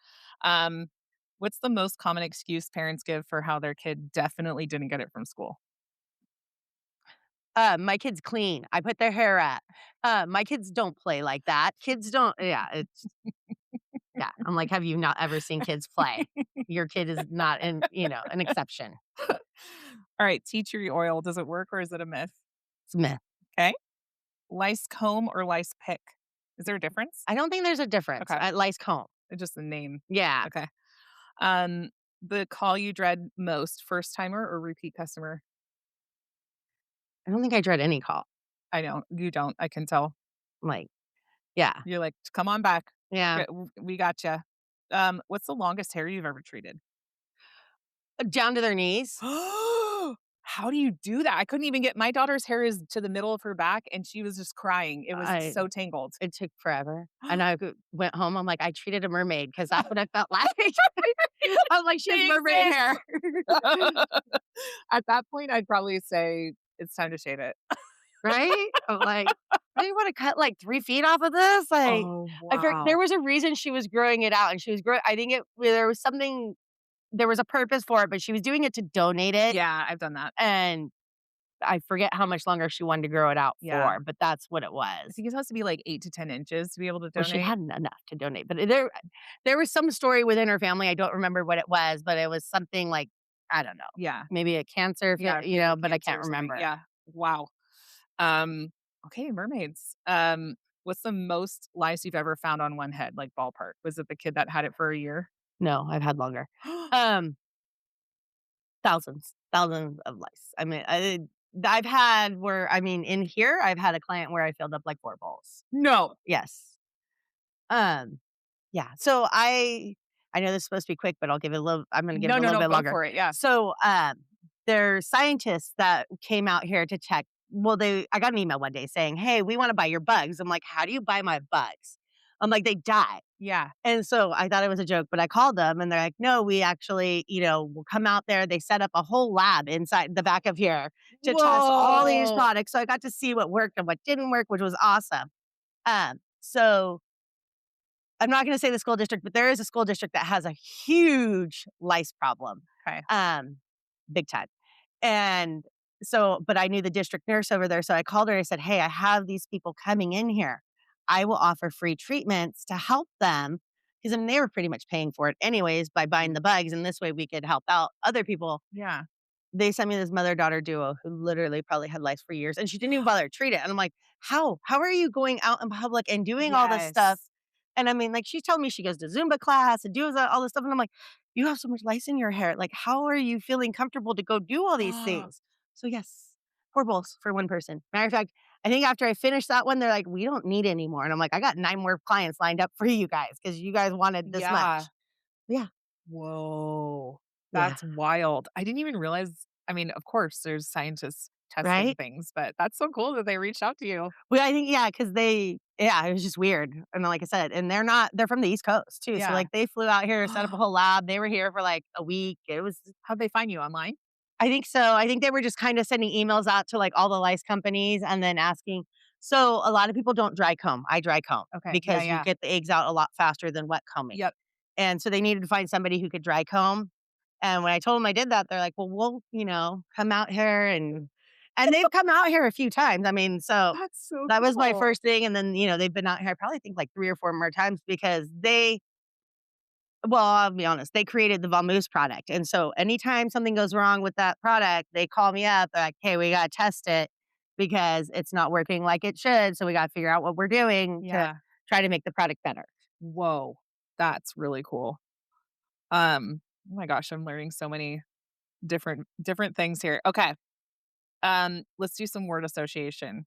Um, what's the most common excuse parents give for how their kid definitely didn't get it from school? My kids clean. I put their hair up. My kids don't play like that. Kids don't yeah, it's yeah. I'm like, "Have you not ever seen kids play? Your kid is not an exception." All right, tea tree oil, does it work or is it a myth? Smith. Okay. Lice comb or lice pick? Is there a difference? I don't think there's a difference. Okay, Lice comb. just the name. Yeah. Okay. Um, the call you dread most, first timer or repeat customer? I don't think I dread any call. I don't. You don't. I can tell. I'm like, yeah, You're like, "Come on back. yeah. We gotcha." What's the longest hair you've ever treated? Down to their knees. How do you do that? I couldn't even get my daughter's hair is to the middle of her back, and she was just crying. It was I so tangled. It took forever. And I went home. I'm like, I treated a mermaid because that's what I felt like. I was like, she has They mermaid exist. hair. At that point, I'd probably say, "It's time to shave it." Right? I'm like, "Do you wanna cut, like, 3 feet off of this?" Like, Oh, I for there wow. was a reason she was growing it out, and she was growing. I think there was a purpose for it, but she was doing it to donate it, Yeah, I've done that. and I forget how much longer she wanted to grow it out Yeah. for, but that's what it I was. think it has to be, like, 8 to 10 inches to be able to Well, she donate. hadn't enough to donate, but there was some story within her family, I don't remember what it was, but it was something like, I don't know, Yeah. maybe a cancer, Yeah, but I cancer can't or something. remember. Yeah. Wow. Okay, mermaids. What's the most lice you've ever found on one head, like, ballpark? Was it the kid that had it for a year? No, I've had longer. Um, thousands of lice. I mean, I've had where I mean, in here, I've had a client where I filled up like 4 bowls. No. Yes. Um, yeah. So I know this is supposed to be quick, but I'm gonna give No, it a no, little no, bit go longer. for it, yeah. So there's scientists that came out here to check. Well, I got an email one day saying, "Hey, we want to buy your bugs." I'm like, "How do you buy my bugs?" I'm like, "They die." Yeah. And so I thought it was a joke, but I called them and they're like, "No, we actually, will come out there." They set up a whole lab inside the back of here to test all these Whoa. products. So I got to see what worked and what didn't work, which was awesome. So I'm not going to say the school district, but there is a school district that has a huge lice problem, Okay. big time. And so, but I knew the district nurse over there. So I called her and I said, "Hey, I have these people coming in here. I will offer free treatments to help them." Because I mean, they were pretty much paying for it anyways by buying the bugs. And this way we could help out other people. Yeah. They sent me this mother-daughter duo who literally probably had lice for years, and she didn't even bother to treat it, and I'm like, "How? How are you going out in public and doing all this stuff?" Yes. And I mean, like, she's telling me she goes to Zumba class and does all this stuff, and I'm like, "You have so much lice in your hair, like, how are you feeling comfortable to go do all these things?" So, yes, 4 bowls for 1 person. Matter of fact, I think after I finished that one, they're like, "We don't need any more," and I'm like, "I got 9 more clients lined up for you guys because you guys wanted this Yeah. much." Yeah, Whoa. yeah, That's wild. I didn't even realize I mean, of course, there's scientists testing right? things, but that's so cool that they reached out to you. Well, I think yeah, because it was just weird, and like I said, and they're from the East Coast too, so, Yeah. like, they flew out here, set up a whole lab, they were here for, like, a week, it was How'd they find you online? I think so, I think they were just kinda sending emails out to, like, all the lice companies and then asking. So, a lot of people don't dry comb, I dry comb, Okay. Yeah, because you yeah. get the eggs out a lot faster than wet combing, Yep. and so they needed to find somebody who could dry comb, and when I told them I did that, they're like, "Well, we'll, come out here," and they've come out here a few times, I mean, so That's so that was my cool. first thing, and then, they've been out here, I probably think, like, 3 or 4 more times because I'll be honest, they created the Vamoose product, and so anytime something goes wrong with that product, they call me up, they're like, "Hey, we gotta test it because it's not working like it should, so we gotta figure out what we're doing to Yeah. try to make the product better." Whoa. That's really cool. Oh my gosh, I'm learning so many different things here. Okay. Let's do some word association.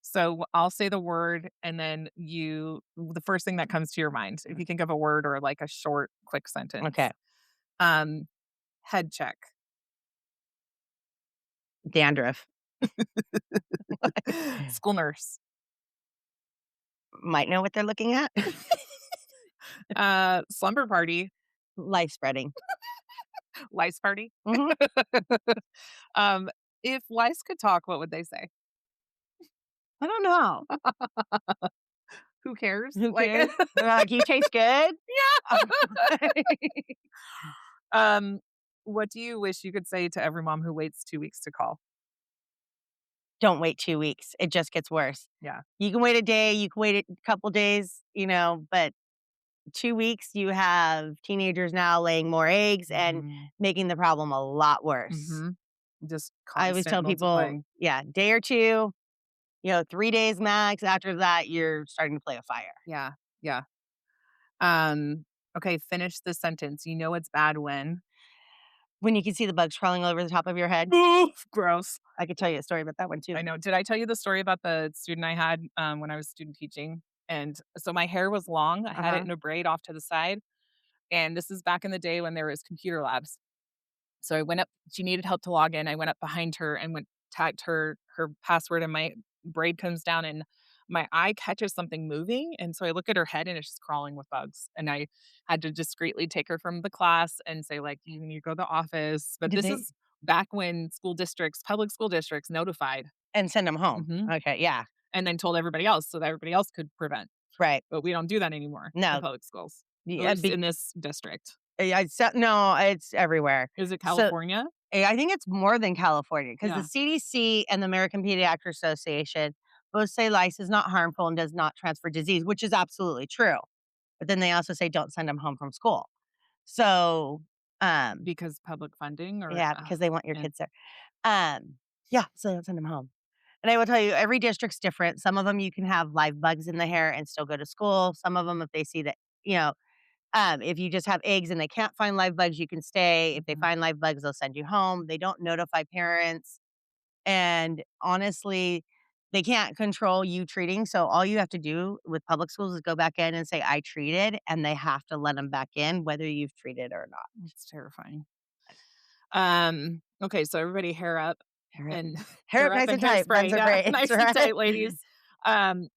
So I'll say the word and then the first thing that comes to your mind. If you think of a word or like a short, quick sentence. Okay. Um, head check. Dandruff. School nurse. Might know what they're looking at. Slumber party. Life spreading. Lice party. Mhm. um, if lice could talk, what would they say? I don't know. Who cares? Who Like, cares? They're like, "You taste good." um, what do you wish you could say to every mom who waits 2 weeks to call? Don't wait 2 weeks. It just gets worse. Yeah. You can wait a day, you can wait a couple days, but 2 weeks, you have teenagers now laying more eggs and Mhm. making the problem a lot worse. Mhm. Just I always constant tell people, multiplying. yeah, day or 2, 3 days max. After that, you're starting to play a fire. Yeah. Yeah. Um, okay, finish the sentence. You know it's bad when When you can see the bugs crawling over the top of your head. Oof, gross. I could tell you a story about that one too. I know. Did I tell you the story about the student I had, when I was student teaching? And so my hair was long. I had it Uh-huh. in a braid off to the side, and this is back in the day when there was computer labs. So I went up she needed help to log in. I went up behind her and went tagged her password, and my braid comes down, and my eye catches something moving, and so I look at her head, and it's just crawling with bugs, and I had to discreetly take her from the class and say, like, "You need to go to the office." But Did this they is back when public school districts notified. and send them home. Mhm. Okay, yeah, And then told everybody else so that everybody else could prevent. right. But we don't do that anymore in No, public schools, at yeah, least in this district. no, it's everywhere. Is it So, California? I think it's more than California because the Yeah, CDC and the American Pediatric Association both say lice is not harmful and does not transfer disease, which is absolutely true. But then they also say don't send them home from school. So, um, because public funding or, yeah, because they want your and kids there. Um, yeah, so don't send them home. And I will tell you, every district's different. Some of them you can have live bugs in the hair and still go to school. Some of them, if they see that, you know, if you just have eggs and they can't find live bugs, you can stay. If they Mhm. find live bugs, they'll send you home. They don't notify parents. And honestly, they can't control you treating. So all you have to do with public schools is go back in and say, I treated, and they have to let them back in, whether you've treated or not. It's terrifying. Okay, so everybody hair up Hair up, and hair up hair up nice and and tight. Buns hairspray. are Yeah, braids, nice and right? tight, ladies.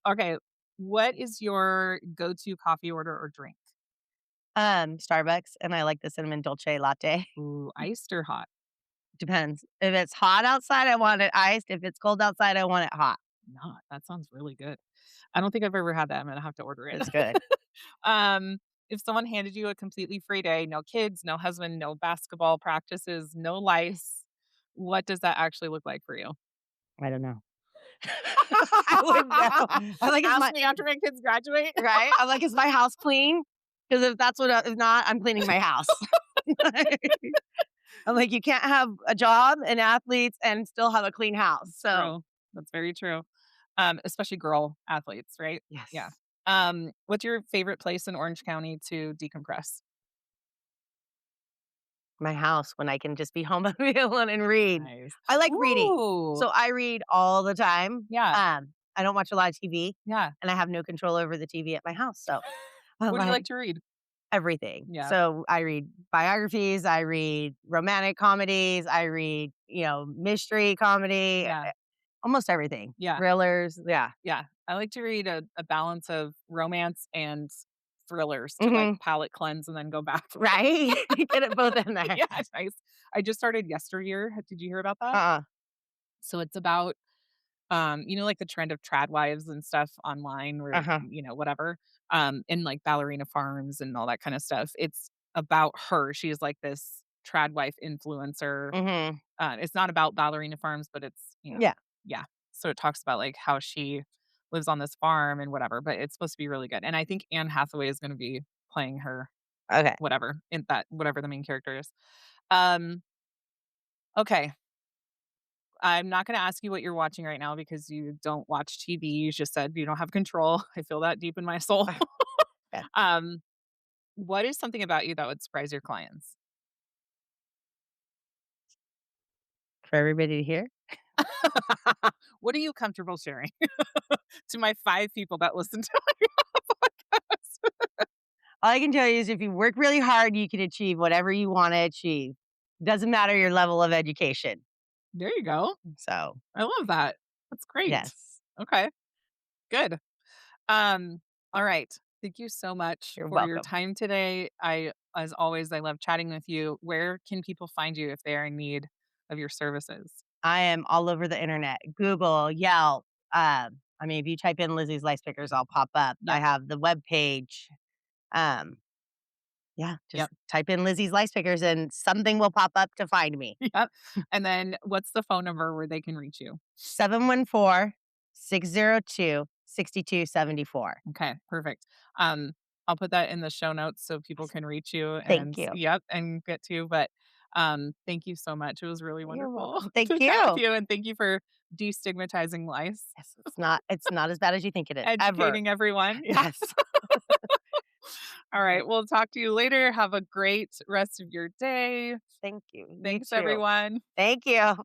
Okay, what is your go-to coffee order or drink? Starbucks, and I like the cinnamon dolce latte. Ooh, iced or hot? Depends. If it's hot outside, I want it iced. If it's cold outside, I want it hot. Not. That sounds really good. I don't think I've ever had that. I'm gonna have to order it. It's good. Um, if someone handed you a completely free day, no kids, no husband, no basketball practices, no lice, what does that actually look like for you? I don't know. I would know. I'm like, "Is Ask my" me after my kids graduate. right? I'm like, "Is my house clean?" Because if that's what if not, I'm cleaning my house. I'm like, "You can't have a job and athletes and still have a clean house." So, True. That's very true. Especially girl athletes, right? Yeah. yes. What's your favorite place in Orange County to decompress? My house when I can just be home alone and read. Nice. I like reading. Ooh. So I read all the time. Yeah. I don't watch a lot of TV, Yeah. and I have no control over the TV at my house, so I'm What do you like like to read? everything. Yeah. So I read biographies, I read romantic comedies, I read, mystery comedy, Yeah. almost everything. Yeah. Thrillers, yeah. Yeah. I like to read a balance of romance and thrillers to, like, Mhm. palate cleanse and then go back. Right? Get it both in there. Yeah, nice. I just started Yesteryear. Did you hear about that? Uh-uh. So it's about, like, the trend of trad wives and stuff online or, Uh-huh. whatever, and, like, ballerina farms and all that kinda stuff. It's about her. She's, like, this trad wife influencer. Mhm. It's not about ballerina farms, but Yeah. yeah. So it talks about, like, how she lives on this farm and whatever, but it's supposed to be really good, and I think Anne Hathaway is gonna be playing her Okay. whatever in that whatever the main character is. Um, okay. I'm not gonna ask you what you're watching right now because you don't watch TV. You just said you don't have control. I feel that deep in my soul. Yeah. Um, what is something about you that would surprise your clients? For everybody to hear? What are you comfortable sharing to my 5 people that listen to my podcast? All I can tell you is if you work really hard, you can achieve whatever you wanna achieve. Doesn't matter your level of education. There you go. So, I love that. That's great. yes. Okay, good. Um, all right. Thank you so much You're for your welcome. time today. As always, I love chatting with you. Where can people find you if they are in need of your services? I am all over the internet, Google, Yelp. If you type in Lizzie's Lice Pickers, I'll pop up. I Yep. have the web page. Um, yeah, just Yep. type in Lizzie's Lice Pickers and something will pop up to find me. Yep. And then what's the phone number where they can reach you? 714-602-6274. Okay, perfect. Um, I'll put that in the show notes so people can reach you Thank and you. yep, and get to you. But thank you so much. It was really You're wonderful welcome. Thank to chat with you. you and thank you for destigmatizing lice, Yes, it's not as bad as you think it is, ever. educating everyone. Yeah. Yes. All right. We'll talk to you later. Have a great rest of your day. Thank you. You Thanks, too. everyone. Thank you.